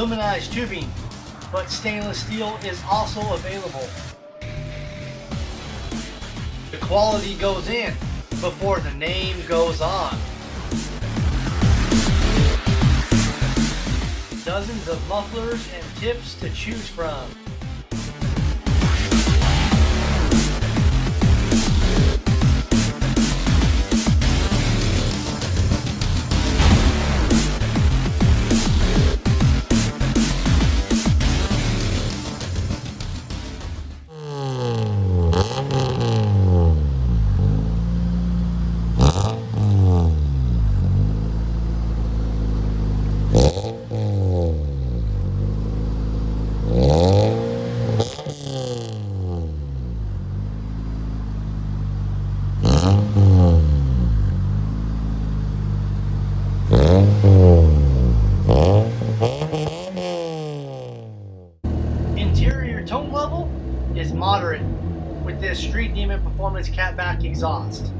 aluminized tubing, but stainless steel is also available. The quality goes in before the name goes on. Dozens of mufflers and tips to choose from. Interior tone level is moderate with this Street Demon Performance catback exhaust.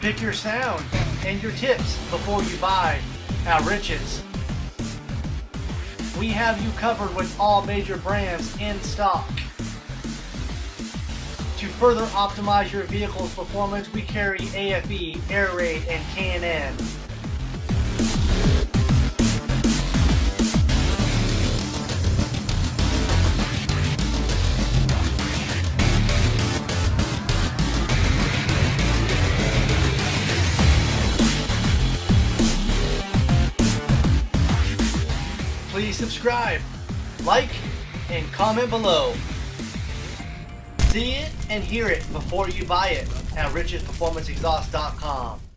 Pick your sound and your tips before you buy at Rich's. We have you covered with all major brands in stock. To further optimize your vehicle's performance, we carry AFE, Air Raid, and K&N. Please subscribe, like, and comment below. See it and hear it before you buy it at richsperformanceexhaust.com.